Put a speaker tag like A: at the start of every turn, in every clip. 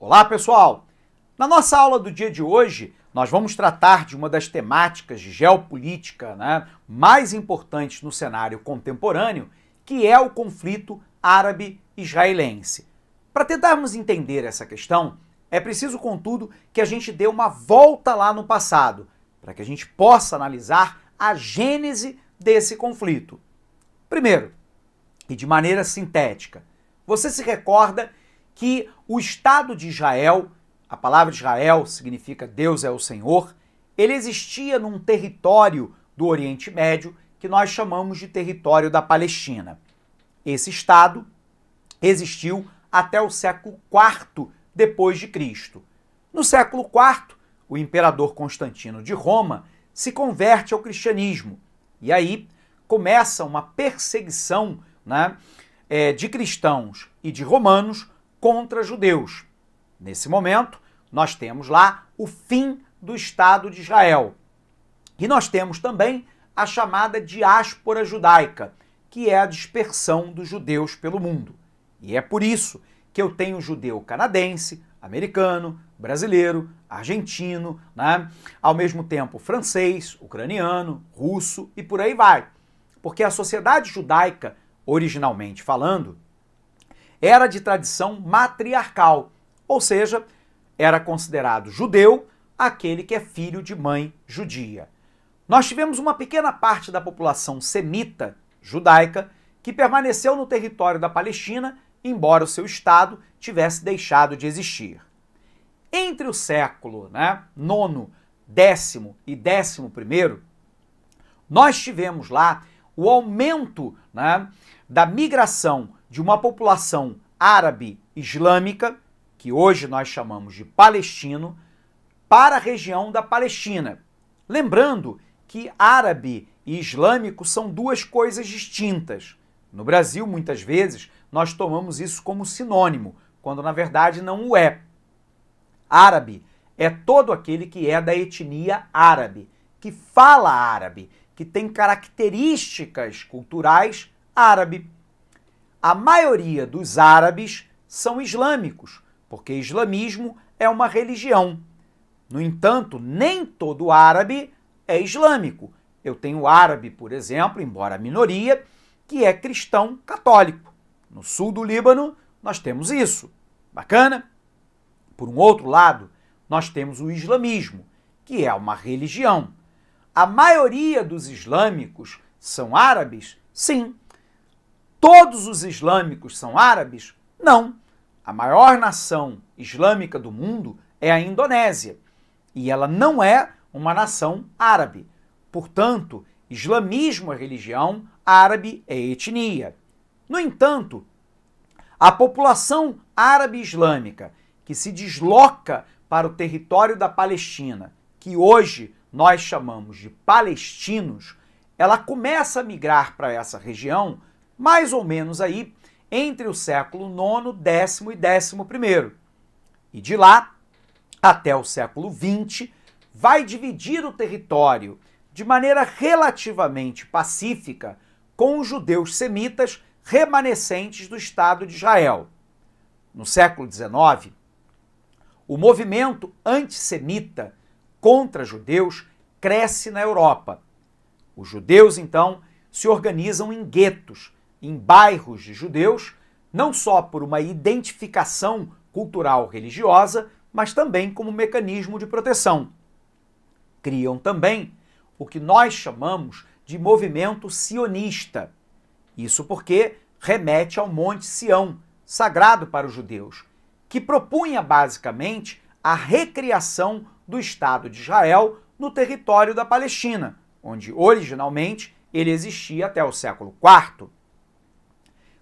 A: Olá, pessoal! Na nossa aula do dia de hoje, nós vamos tratar de uma das temáticas de geopolítica mais importantes no cenário contemporâneo, que é o conflito árabe-israelense. Para tentarmos entender essa questão, é preciso, contudo, que a gente dê uma volta lá no passado, para que a gente possa analisar a gênese desse conflito. Primeiro, e de maneira sintética, você se recorda que o Estado de Israel, a palavra Israel significa Deus é o Senhor, ele existia num território do Oriente Médio que nós chamamos de território da Palestina. Esse Estado existiu até o século IV depois de Cristo. No século IV, o imperador Constantino de Roma se converte ao cristianismo e aí começa uma perseguição de cristãos e de romanos contra judeus. Nesse momento, nós temos lá o fim do Estado de Israel. E nós temos também a chamada diáspora judaica, que é a dispersão dos judeus pelo mundo. E é por isso que eu tenho judeu canadense, americano, brasileiro, argentino, ao mesmo tempo francês, ucraniano, russo e por aí vai. Porque a sociedade judaica, originalmente falando, era de tradição matriarcal, ou seja, era considerado judeu aquele que é filho de mãe judia. Nós tivemos uma pequena parte da população semita judaica que permaneceu no território da Palestina, embora o seu estado tivesse deixado de existir. Entre o século IX, X e XI, nós tivemos lá o aumento da migração de uma população árabe islâmica, que hoje nós chamamos de palestino, para a região da Palestina. Lembrando que árabe e islâmico são duas coisas distintas. No Brasil, muitas vezes, nós tomamos isso como sinônimo, quando na verdade não o é. Árabe é todo aquele que é da etnia árabe, que fala árabe, que tem características culturais árabe. A maioria dos árabes são islâmicos, porque islamismo é uma religião. No entanto, nem todo árabe é islâmico. Eu tenho árabe, por exemplo, embora minoria, que é cristão católico. No sul do Líbano, nós temos isso. Bacana? Por um outro lado, nós temos o islamismo, que é uma religião. A maioria dos islâmicos são árabes? Sim. Todos os islâmicos são árabes? Não. A maior nação islâmica do mundo é a Indonésia. E ela não é uma nação árabe. Portanto, islamismo é religião, árabe é etnia. No entanto, a população árabe islâmica que se desloca para o território da Palestina, que hoje nós chamamos de palestinos, ela começa a migrar para essa região mais ou menos aí entre o século IX, X e XI. E de lá até o século XX, vai dividir o território de maneira relativamente pacífica com os judeus semitas remanescentes do Estado de Israel. No século XIX, o movimento antissemita contra judeus cresce na Europa. Os judeus, então, se organizam em guetos, em bairros de judeus, não só por uma identificação cultural religiosa, mas também como mecanismo de proteção. Criam também o que nós chamamos de movimento sionista. Isso porque remete ao Monte Sião, sagrado para os judeus, que propunha basicamente a recriação do Estado de Israel no território da Palestina, onde originalmente ele existia até o século IV.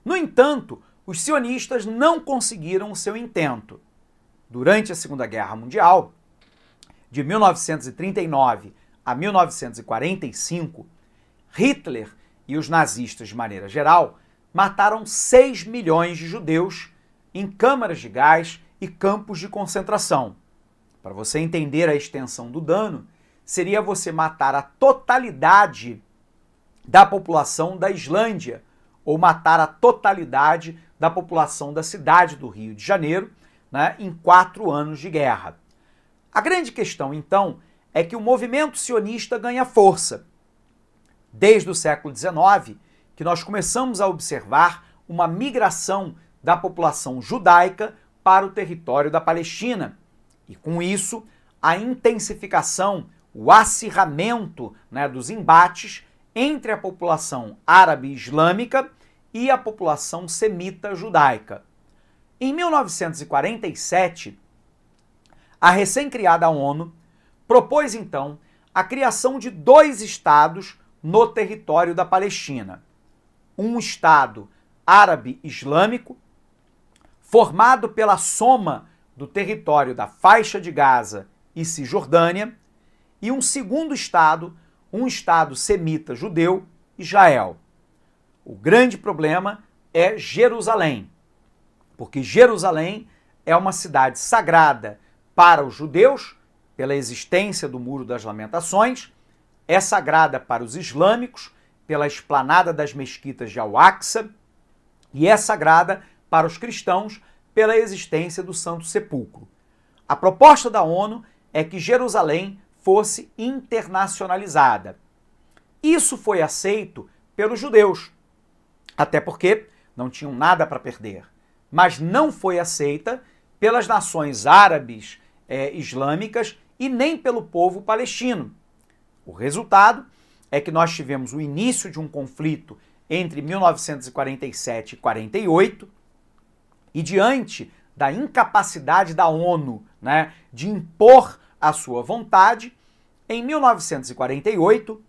A: No entanto, os sionistas não conseguiram o seu intento. Durante a Segunda Guerra Mundial, de 1939 a 1945, Hitler e os nazistas, de maneira geral, mataram 6 milhões de judeus em câmaras de gás e campos de concentração. Para você entender a extensão do dano, seria você matar a totalidade da população da Islândia, ou matar a totalidade da população da cidade do Rio de Janeiro, né, em 4 anos de guerra. A grande questão, então, é que o movimento sionista ganha força. Desde o século XIX, que nós começamos a observar uma migração da população judaica para o território da Palestina. E com isso, a intensificação, o acirramento, né, dos embates entre a população árabe islâmica e a população semita judaica. Em 1947, a recém-criada ONU propôs, então, a criação de 2 estados no território da Palestina. Um estado árabe islâmico, formado pela soma do território da faixa de Gaza e Cisjordânia, e um segundo estado, um estado semita judeu, Israel. O grande problema é Jerusalém, porque Jerusalém é uma cidade sagrada para os judeus, pela existência do Muro das Lamentações, é sagrada para os islâmicos, pela esplanada das mesquitas de Al-Aqsa, e é sagrada para os cristãos, pela existência do Santo Sepulcro. A proposta da ONU é que Jerusalém fosse internacionalizada. Isso foi aceito pelos judeus, até porque não tinham nada para perder, mas não foi aceita pelas nações árabes islâmicas e nem pelo povo palestino. O resultado é que nós tivemos o início de um conflito entre 1947 e 48, e diante da incapacidade da ONU, né, de impor a sua vontade, em 1948,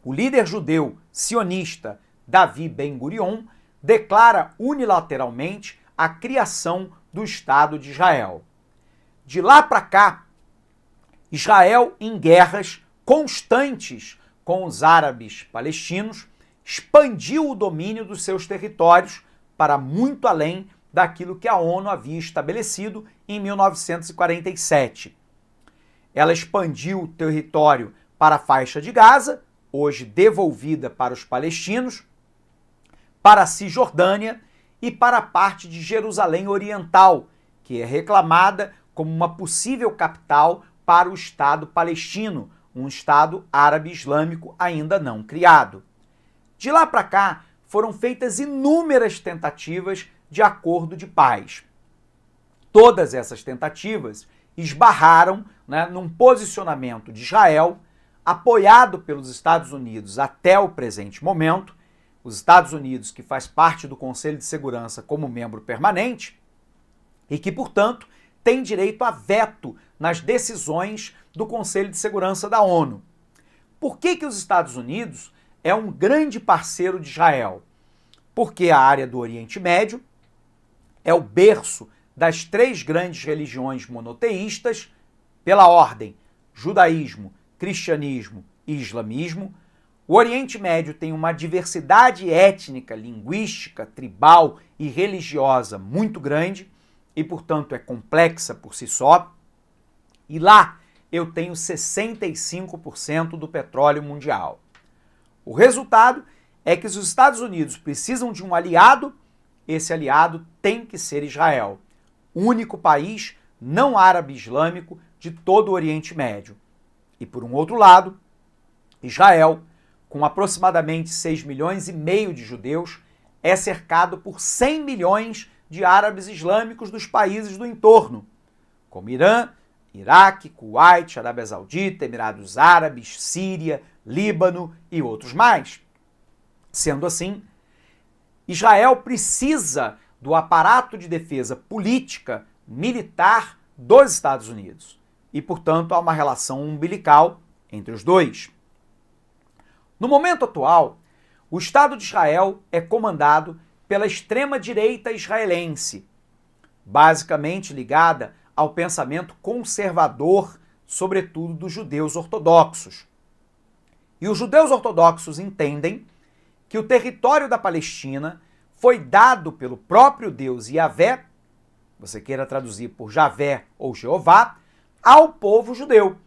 A: o líder judeu sionista Davi Ben-Gurion declara unilateralmente a criação do Estado de Israel. De lá para cá, Israel, em guerras constantes com os árabes palestinos, expandiu o domínio dos seus territórios para muito além daquilo que a ONU havia estabelecido em 1947. Ela expandiu o território para a faixa de Gaza, hoje devolvida para os palestinos, para a Cisjordânia e para a parte de Jerusalém Oriental, que é reclamada como uma possível capital para o Estado palestino, um Estado árabe-islâmico ainda não criado. De lá para cá, foram feitas inúmeras tentativas de acordo de paz. Todas essas tentativas esbarraram, né, num posicionamento de Israel, apoiado pelos Estados Unidos até o presente momento, os Estados Unidos, que faz parte do Conselho de Segurança como membro permanente, e que, portanto, tem direito a veto nas decisões do Conselho de Segurança da ONU. Por que os Estados Unidos é um grande parceiro de Israel? Porque a área do Oriente Médio é o berço das 3 grandes religiões monoteístas, pela ordem judaísmo, cristianismo e islamismo. O Oriente Médio tem uma diversidade étnica, linguística, tribal e religiosa muito grande e, portanto, é complexa por si só. E lá eu tenho 65% do petróleo mundial. O resultado é que os Estados Unidos precisam de um aliado, esse aliado tem que ser Israel, o único país não árabe islâmico de todo o Oriente Médio. E por um outro lado, Israel, com aproximadamente 6,5 milhões de judeus, é cercado por 100 milhões de árabes islâmicos dos países do entorno, como Irã, Iraque, Kuwait, Arábia Saudita, Emirados Árabes, Síria, Líbano e outros mais. Sendo assim, Israel precisa do aparato de defesa política, militar dos Estados Unidos. E, portanto, há uma relação umbilical entre os dois. No momento atual, o Estado de Israel é comandado pela extrema-direita israelense, basicamente ligada ao pensamento conservador, sobretudo dos judeus ortodoxos. E os judeus ortodoxos entendem que o território da Palestina foi dado pelo próprio Deus Yahvé, você queira traduzir por Javé ou Jeová, ao povo judeu,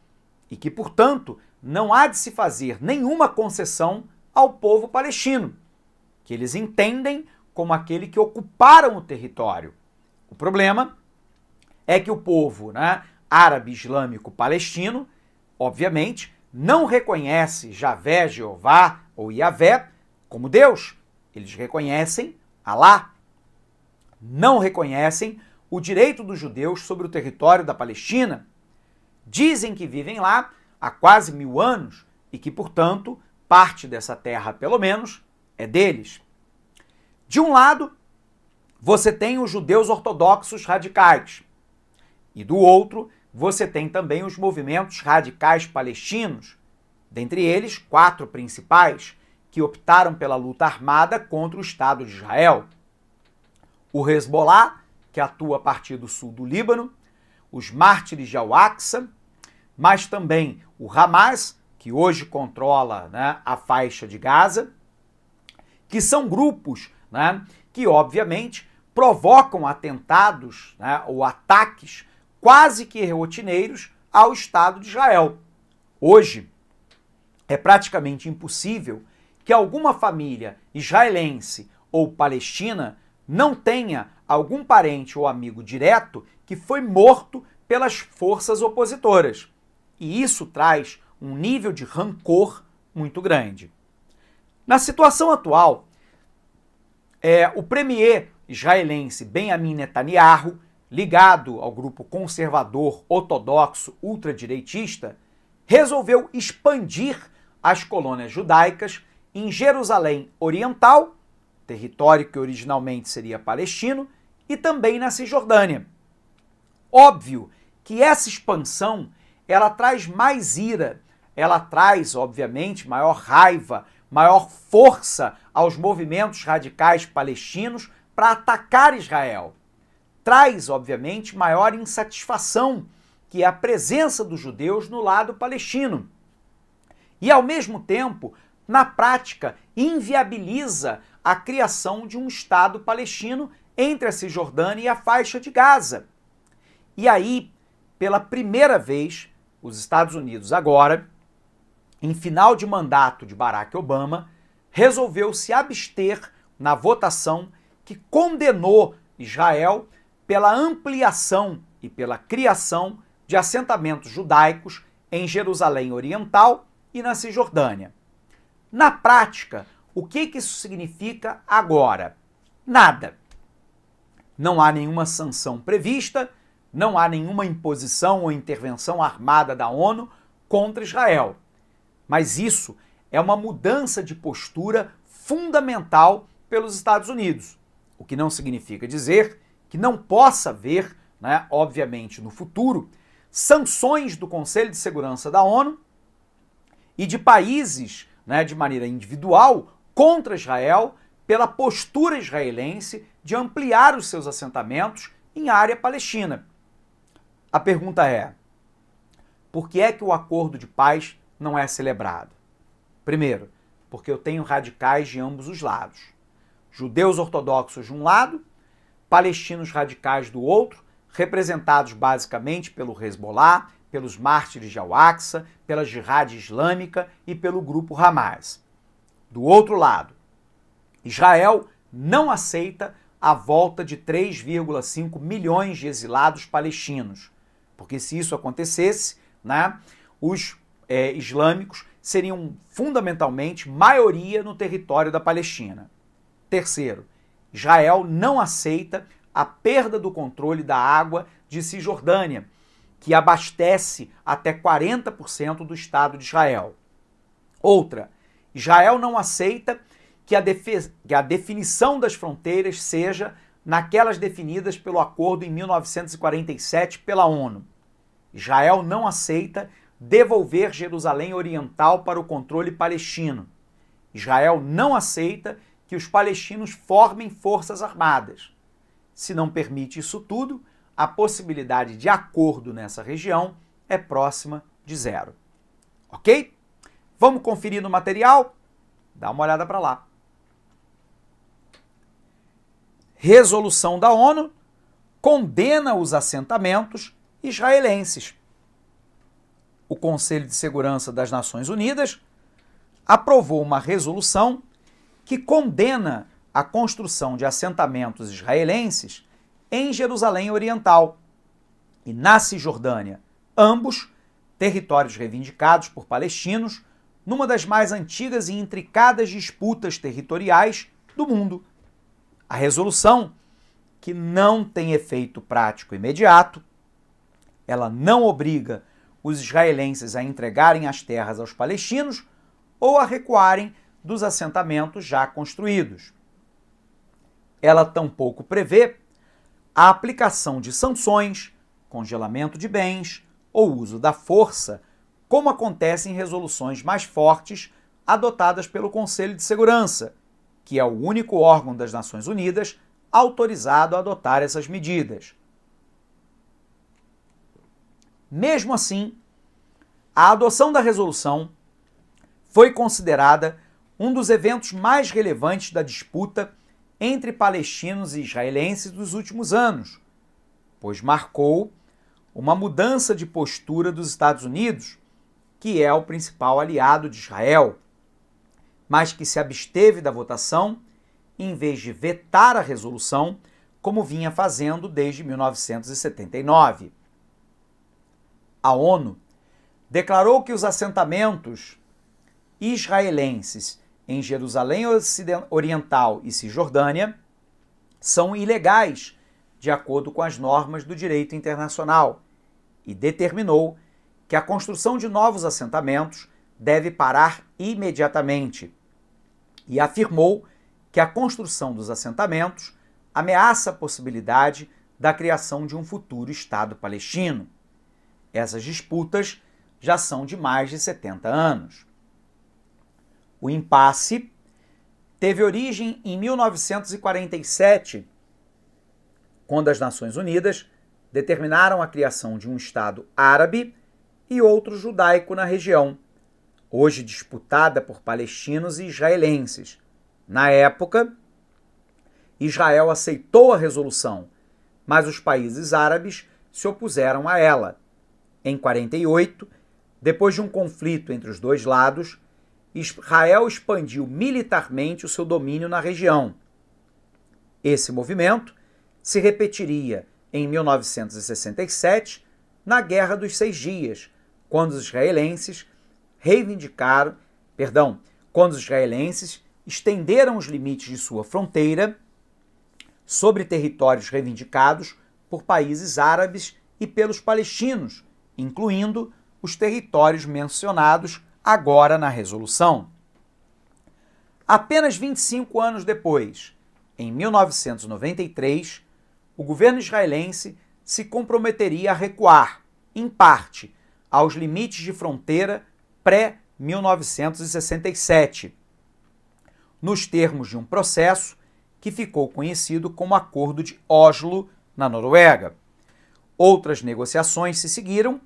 A: e que, portanto, não há de se fazer nenhuma concessão ao povo palestino, que eles entendem como aquele que ocuparam o território. O problema é que o povo, né, árabe islâmico palestino, obviamente, não reconhece Javé, Jeová ou Yavé como Deus. Eles reconhecem Alá. Não reconhecem o direito dos judeus sobre o território da Palestina. Dizem que vivem lá há quase 1000 anos e que, portanto, parte dessa terra, pelo menos, é deles. De um lado, você tem os judeus ortodoxos radicais. E do outro, você tem também os movimentos radicais palestinos, dentre eles 4 principais, que optaram pela luta armada contra o Estado de Israel. O Hezbollah, que atua a partir do sul do Líbano, os mártires de Al-Aqsa, mas também o Hamas, que hoje controla, né, a faixa de Gaza, que são grupos, né, que obviamente provocam atentados, né, ou ataques quase que rotineiros ao Estado de Israel. Hoje é praticamente impossível que alguma família israelense ou palestina não tenha algum parente ou amigo direto que foi morto pelas forças opositoras. E isso traz um nível de rancor muito grande. Na situação atual, o premier israelense Benjamin Netanyahu, ligado ao grupo conservador ortodoxo ultradireitista, resolveu expandir as colônias judaicas em Jerusalém Oriental, território que originalmente seria palestino, e também na Cisjordânia. Óbvio que essa expansão ela traz mais ira, ela traz, obviamente, maior raiva, maior força aos movimentos radicais palestinos para atacar Israel. Traz, obviamente, maior insatisfação, que é a presença dos judeus no lado palestino. E, ao mesmo tempo, na prática, inviabiliza a criação de um Estado palestino entre a Cisjordânia e a faixa de Gaza. E aí, pela primeira vez, os Estados Unidos agora, em final de mandato de Barack Obama, resolveu se abster na votação que condenou Israel pela ampliação e pela criação de assentamentos judaicos em Jerusalém Oriental e na Cisjordânia. Na prática, o que isso significa agora? Nada. Não há nenhuma sanção prevista, não há nenhuma imposição ou intervenção armada da ONU contra Israel. Mas isso é uma mudança de postura fundamental pelos Estados Unidos, o que não significa dizer que não possa haver, né, obviamente, no futuro, sanções do Conselho de Segurança da ONU e de países, né, de maneira individual contra Israel pela postura israelense de ampliar os seus assentamentos em área palestina. A pergunta é: por que é que o acordo de paz não é celebrado? Primeiro, porque eu tenho radicais de ambos os lados. Judeus ortodoxos de um lado, palestinos radicais do outro, representados basicamente pelo Hezbollah, pelos mártires de Al-Aqsa, pela Jihad Islâmica e pelo grupo Hamas. Do outro lado, Israel não aceita a volta de 3,5 milhões de exilados palestinos, porque se isso acontecesse, né, os islâmicos seriam fundamentalmente maioria no território da Palestina. Terceiro, Israel não aceita a perda do controle da água de Cisjordânia, que abastece até 40% do Estado de Israel. Outra, Israel não aceita que a definição das fronteiras seja naquelas definidas pelo acordo em 1947 pela ONU. Israel não aceita devolver Jerusalém Oriental para o controle palestino. Israel não aceita que os palestinos formem forças armadas. Se não permite isso tudo, a possibilidade de acordo nessa região é próxima de zero. Ok? Vamos conferir no material? Dá uma olhada para lá. Resolução da ONU condena os assentamentos israelenses. O Conselho de Segurança das Nações Unidas aprovou uma resolução que condena a construção de assentamentos israelenses em Jerusalém Oriental. e na Cisjordânia, ambos territórios reivindicados por palestinos numa das mais antigas e intricadas disputas territoriais do mundo. A resolução, que não tem efeito prático imediato, ela não obriga os israelenses a entregarem as terras aos palestinos ou a recuarem dos assentamentos já construídos. Ela tampouco prevê a aplicação de sanções, congelamento de bens ou uso da força, como acontece em resoluções mais fortes adotadas pelo Conselho de Segurança, que é o único órgão das Nações Unidas autorizado a adotar essas medidas. Mesmo assim, a adoção da resolução foi considerada um dos eventos mais relevantes da disputa entre palestinos e israelenses dos últimos anos, pois marcou uma mudança de postura dos Estados Unidos, que é o principal aliado de Israel, mas que se absteve da votação em vez de vetar a resolução, como vinha fazendo desde 1979. A ONU declarou que os assentamentos israelenses em Jerusalém Oriental e Cisjordânia são ilegais, de acordo com as normas do direito internacional, e determinou que a construção de novos assentamentos deve parar imediatamente, e afirmou que a construção dos assentamentos ameaça a possibilidade da criação de um futuro Estado palestino. Essas disputas já são de mais de 70 anos. O impasse teve origem em 1947, quando as Nações Unidas determinaram a criação de um Estado árabe e outro judaico na região, hoje disputada por palestinos e israelenses. Na época, Israel aceitou a resolução, mas os países árabes se opuseram a ela. Em 48, depois de um conflito entre os dois lados, Israel expandiu militarmente o seu domínio na região. Esse movimento se repetiria em 1967, na Guerra dos Seis Dias, quando os israelenses estenderam os limites de sua fronteira sobre territórios reivindicados por países árabes e pelos palestinos, incluindo os territórios mencionados agora na resolução. Apenas 25 anos depois, em 1993, o governo israelense se comprometeria a recuar, em parte, aos limites de fronteira pré-1967, nos termos de um processo que ficou conhecido como Acordo de Oslo, na Noruega. Outras negociações se seguiram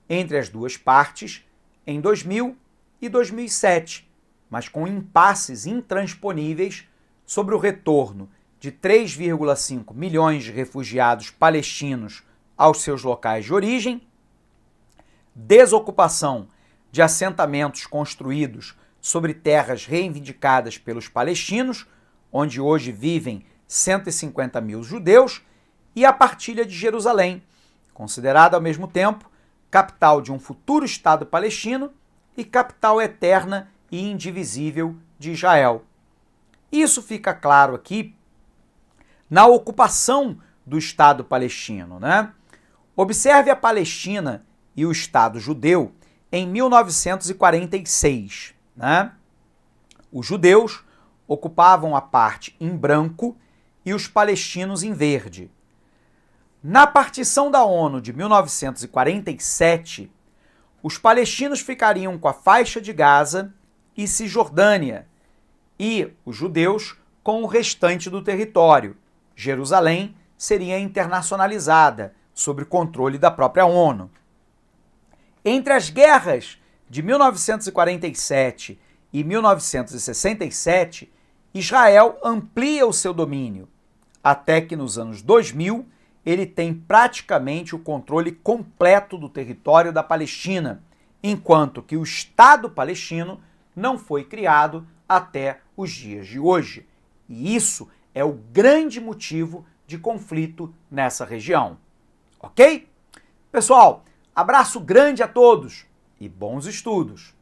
A: entre as duas partes em 2000 e 2007, mas com impasses intransponíveis sobre o retorno de 3,5 milhões de refugiados palestinos aos seus locais de origem, desocupação de assentamentos construídos sobre terras reivindicadas pelos palestinos, onde hoje vivem 150 mil judeus, e a partilha de Jerusalém, considerada ao mesmo tempo capital de um futuro Estado palestino e capital eterna e indivisível de Israel. Isso fica claro aqui na ocupação do Estado palestino, né? Observe a Palestina e o Estado judeu em 1946, né? Os judeus ocupavam a parte em branco e os palestinos em verde. Na partição da ONU de 1947, os palestinos ficariam com a faixa de Gaza e Cisjordânia, e os judeus com o restante do território. Jerusalém seria internacionalizada, sob controle da própria ONU. Entre as guerras de 1947 e 1967, Israel amplia o seu domínio, até que nos anos 2000 ele tem praticamente o controle completo do território da Palestina, enquanto que o Estado palestino não foi criado até os dias de hoje. E isso é o grande motivo de conflito nessa região. Ok? Pessoal, abraço grande a todos e bons estudos!